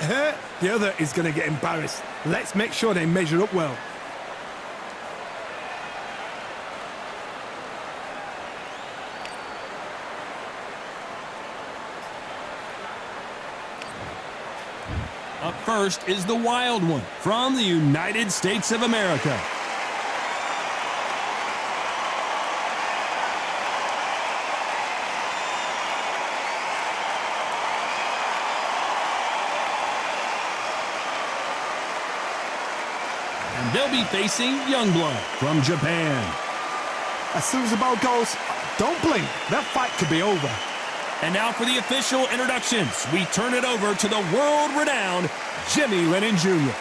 hurt, the other is going to get embarrassed. Let's make sure they measure up well. Up first is the wild one from the United States of America. And they'll be facing Youngblood from Japan. As soon as the ball goes, don't blink. That fight could be over. And now for the official introductions. We turn it over to the world-renowned Jimmy Lennon Jr.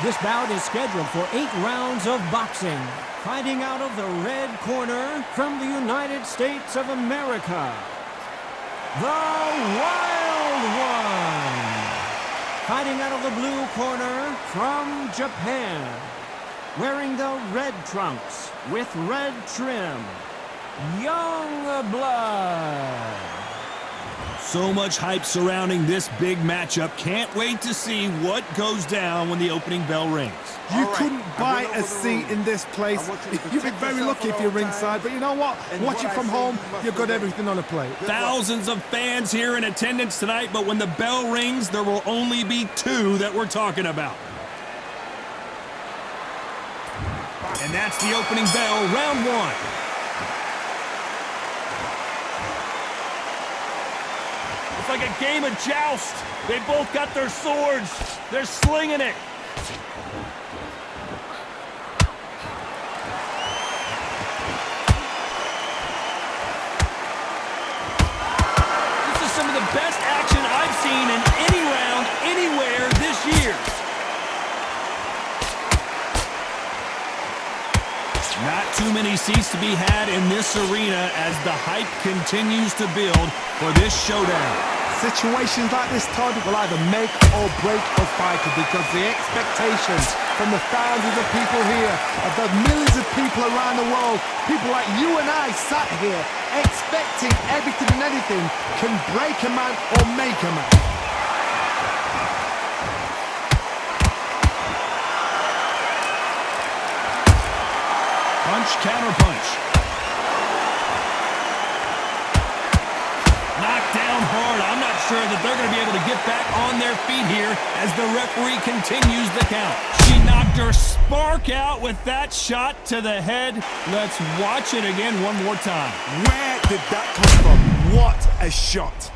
This bout is scheduled for 8 rounds of boxing. Fighting out of the red corner from the United States of America, the Wild One. Fighting out of the blue corner from Japan, wearing the red trunks with red trim, Youngblood. So much hype surrounding this big matchup. Can't wait to see what goes down when the opening bell rings. You couldn't buy a seat in this place. You'd be very lucky if you're ringside, but you know what? Watch it from home, you've got everything on a plate. Thousands of fans here in attendance tonight, but when the bell rings, there will only be 2 that we're talking about. And that's the opening bell, round 1. It's like a game of joust. They both got their swords. They're slinging it. This is some of the best action I've seen in any round, anywhere this year. Not too many seats to be had in this arena as the hype continues to build for this showdown. Situations like this, Todd, will either make or break a fighter because the expectations from the thousands of people here, of the millions of people around the world, people like you and I sat here expecting everything and anything can break a man or make a man. Punch, counter punch. Knocked down hard. I'm not sure that they're going to be able to get back on their feet here as the referee continues the count. She knocked her spark out with that shot to the head. Let's watch it again one more time. Where did that come from? What a shot.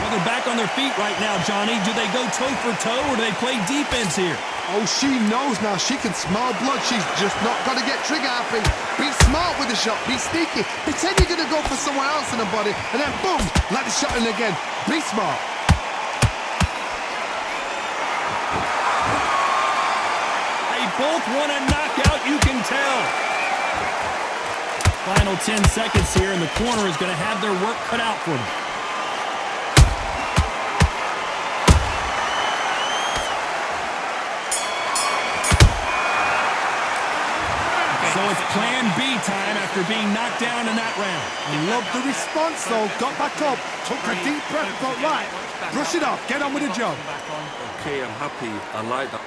They're back on their feet right now, Johnny. Do they go toe for toe or do they play defense here? Oh, she knows now. She can smell blood. She's just not got to get trigger happy. Be smart with the shot. Be sneaky. Pretend you're going to go for someone else in the body and then boom, let the shot in again. Be smart. They both want a knockout, you can tell. Final 10 seconds here, and the corner is going to have their work cut out for them. So it's plan B time after being knocked down in that round. Love the response though, got back up, took a deep breath, got right. Brush it off, get on with the job. Okay, I'm happy. I like that.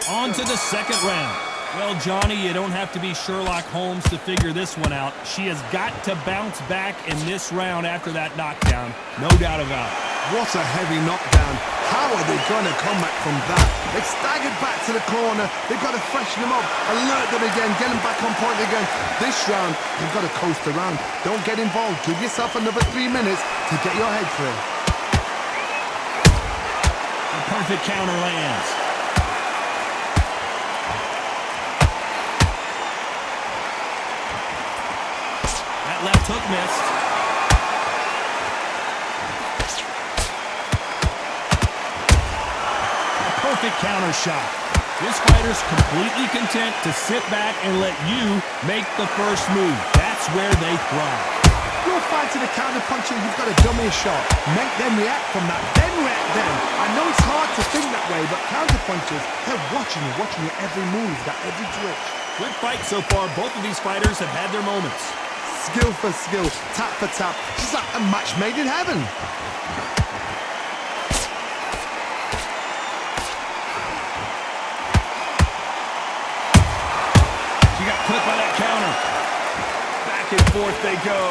On to the second round. Well, Johnny, you don't have to be Sherlock Holmes to figure this one out. She has got to bounce back in this round after that knockdown. No doubt about it. What a heavy knockdown. How are they going to come back from that? They staggered back to the corner. They've got to freshen them up, alert them again, get them back on point again. This round, you've got to coast around. Don't get involved. Give yourself another 3 minutes to get your head clear. The perfect counter lands. First hook missed. A perfect counter shot. This fighter's completely content to sit back and let you make the first move. That's where they thrive. You're fighting a counter-puncher, you've got to dummy a shot. Make them react from that, then react then. I know it's hard to think that way, but counter-punchers, they're watching you every move, that every twitch. Good fight so far. Both of these fighters have had their moments. Skill for skill, tap for tap. It's like a match made in heaven. She got clipped by that counter. Back and forth they go.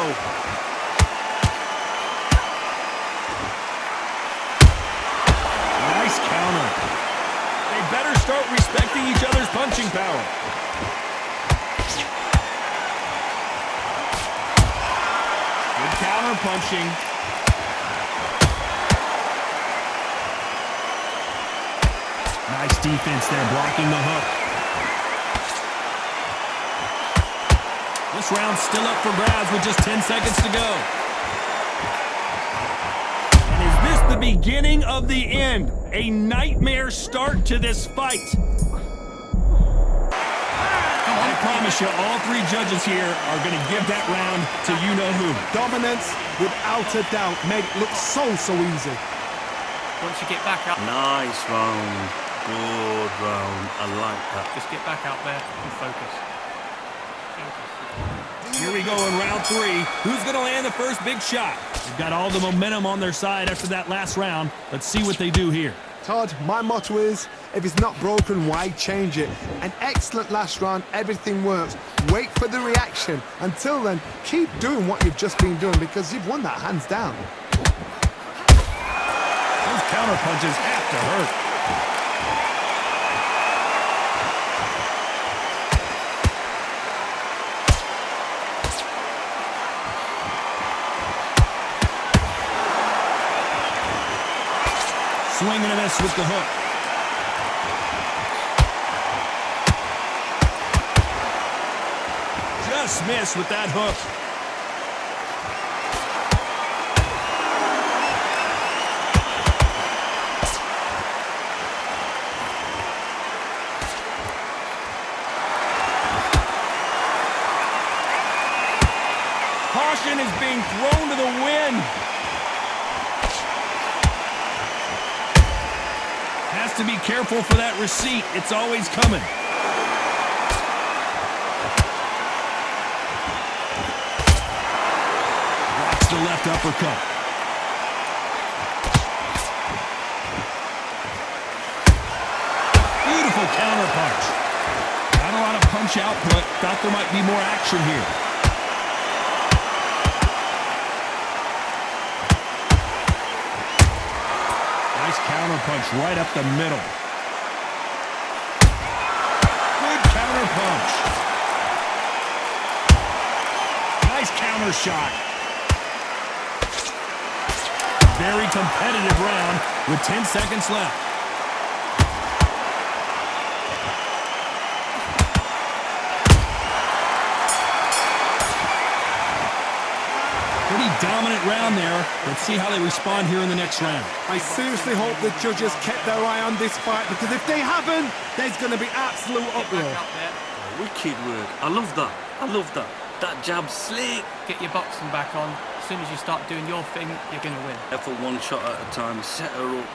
Nice counter. They better start respecting each other's punching power. Good counter punching. Nice defense there, blocking the hook. This round's still up for grabs with just 10 seconds to go. And is this the beginning of the end? A nightmare start to this fight. I promise you, all three judges here are going to give that round to you-know-who. Dominance, without a doubt, made it look so easy. Once you get back up, Nice round. Good round. I like that. just get back out there and focus. Here we go in round three. Who's going to land the first big shot? They've got all the momentum on their side after that last round. Let's see what they do here. Todd, my motto is, if it's not broken, why change it? An excellent last round, everything works. Wait for the reaction. Until then, keep doing what you've just been doing because you've won that hands down. Those counter punches have to hurt. Swing and a miss with the hook. Just missed with that hook. Caution is being thrown to the wind. Has to be careful for that receipt. It's always coming. Blocks the left uppercut. Beautiful counter punch. Not a lot of punch output. Thought there might be more action here. Counter punch right up the middle. Good counter punch. Nice counter shot. Very competitive round with 10 seconds left. Pretty dominant round there. Let's see how they respond here in the next round. I seriously hope the judges kept their eye on this fight because if they haven't, there's going to be absolute uproar. Back up there. Wicked work. I love that. I love that. That jab slick. Get your boxing back on. As soon as you start doing your thing, you're going to win. For one shot at a time. Set her up.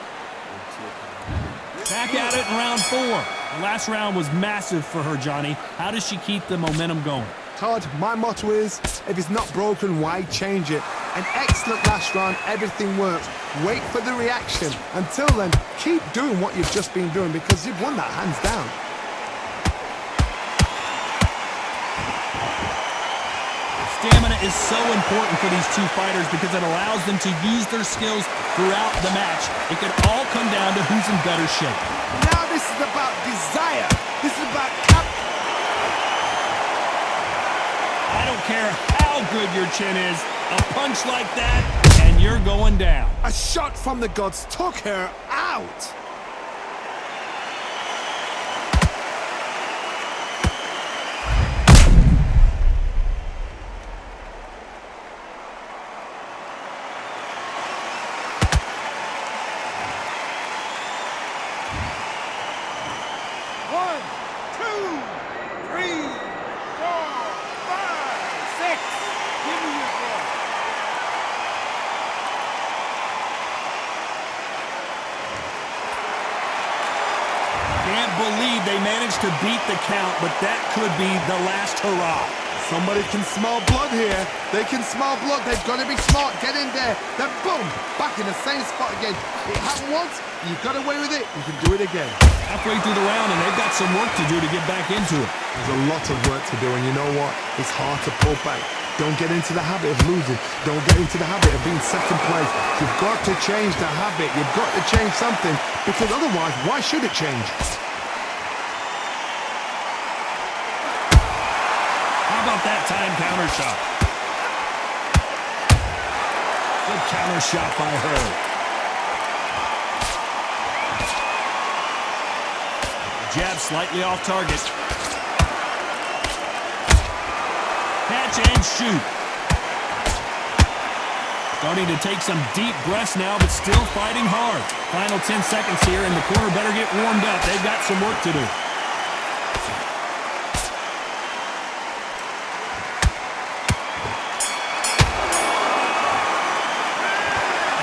Back at it in round four. The last round was massive for her, Johnny. How does she keep the momentum going? Todd, my motto is, if it's not broken, why change it? An excellent last round, everything works. Wait for the reaction. Until then, keep doing what you've just been doing because you've won that hands down. Stamina is so important for these two fighters because it allows them to use their skills throughout the match. It could all come down to who's in better shape. Now this is about desire. This is about I don't care how good your chin is, a punch like that, and you're going down. a shot from the gods took her out. to beat the count, but that could be the last hurrah. Somebody can smell blood here. They can smell blood. They've got to be smart. Get in there. Then boom, back in the same spot again. It happened once. You got away with it. You can do it again. Halfway through the round, and they've got some work to do to get back into it. There's a lot of work to do, and you know what? It's hard to pull back. Don't get into the habit of losing. Don't get into the habit of being second place. You've got to change the habit. You've got to change something, because otherwise, why should it change? How about that time counter shot? Good counter shot by her. Jab slightly off target. Catch and shoot. Starting to take some deep breaths now, but still fighting hard. Final 10 seconds here, and the corner better get warmed up. They've got some work to do.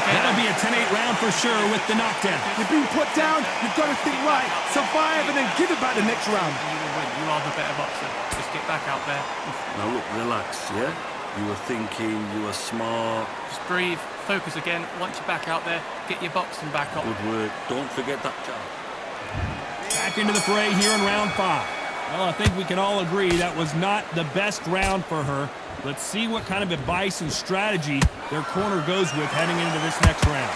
That'll be a 10-8 round for sure with the knockdown. You've been put down, you've got to think right, survive, and then give it back the next round. You will win. You are the better boxer. Just get back out there. Now look, relax, yeah? You were thinking, you were smart. Just breathe. Focus again. Once you're back out there, get your boxing back on. Good work. Don't forget that jab. Back into the fray here in round 5. Well, I think we can all agree that was not the best round for her. Let's see what kind of advice and strategy their corner goes with heading into this next round.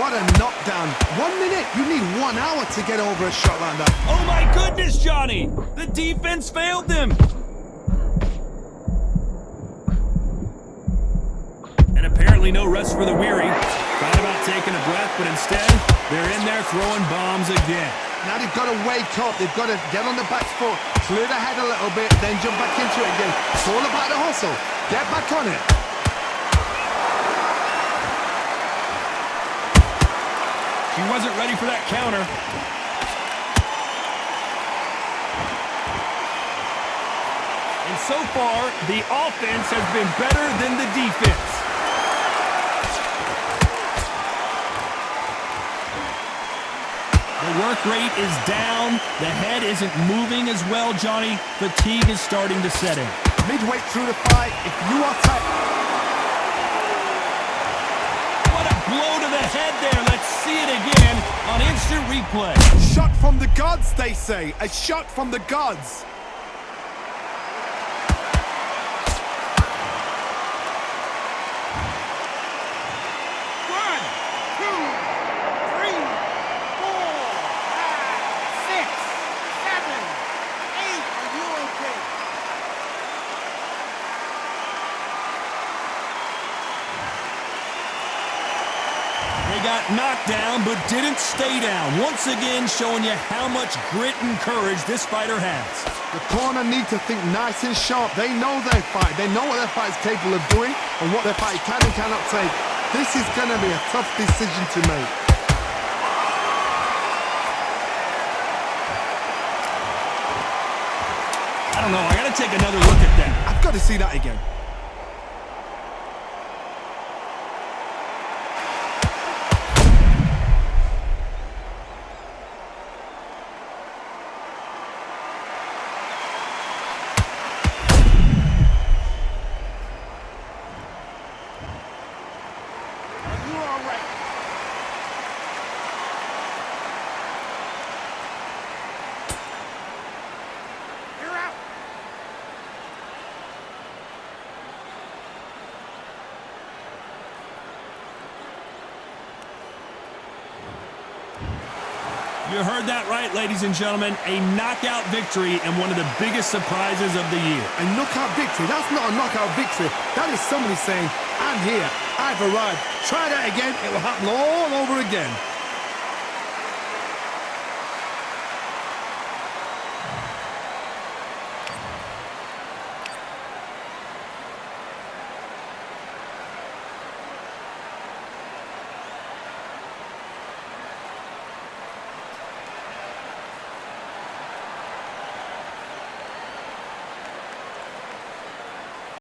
What a knockdown. 1 minute. You need 1 hour to get over a shot like that. Oh my goodness, Johnny! The defense failed them! And apparently no rest for the weary. Thought about taking a breath, but instead, they're in there throwing bombs again. Now they've got to wake up. They've got to get on the back foot, clear the head a little bit, then jump back into it again. It's all about the hustle. Get back on it. She wasn't ready for that counter. And so far, the offense has been better than the defense. The work rate is down. The head isn't moving as well, Johnny. Fatigue is starting to set in. Midway through the fight, if you are tight... What a blow to the head there. Let's see it again on instant replay. Shot from the gods, they say. A shot from the gods. Got knocked down, but didn't stay down. Once again, showing you how much grit and courage this fighter has. The corner need to think nice and sharp. They know their fight. They know what their fight is capable of doing and what their fight can and cannot take. This is going to be a tough decision to make. I don't know. I got to take another look at that. I've got to see that again. You heard that right, ladies and gentlemen. A knockout victory and one of the biggest surprises of the year. A knockout victory? That's not a knockout victory. That is somebody saying, I'm here, I've arrived. Try that again, it will happen all over again.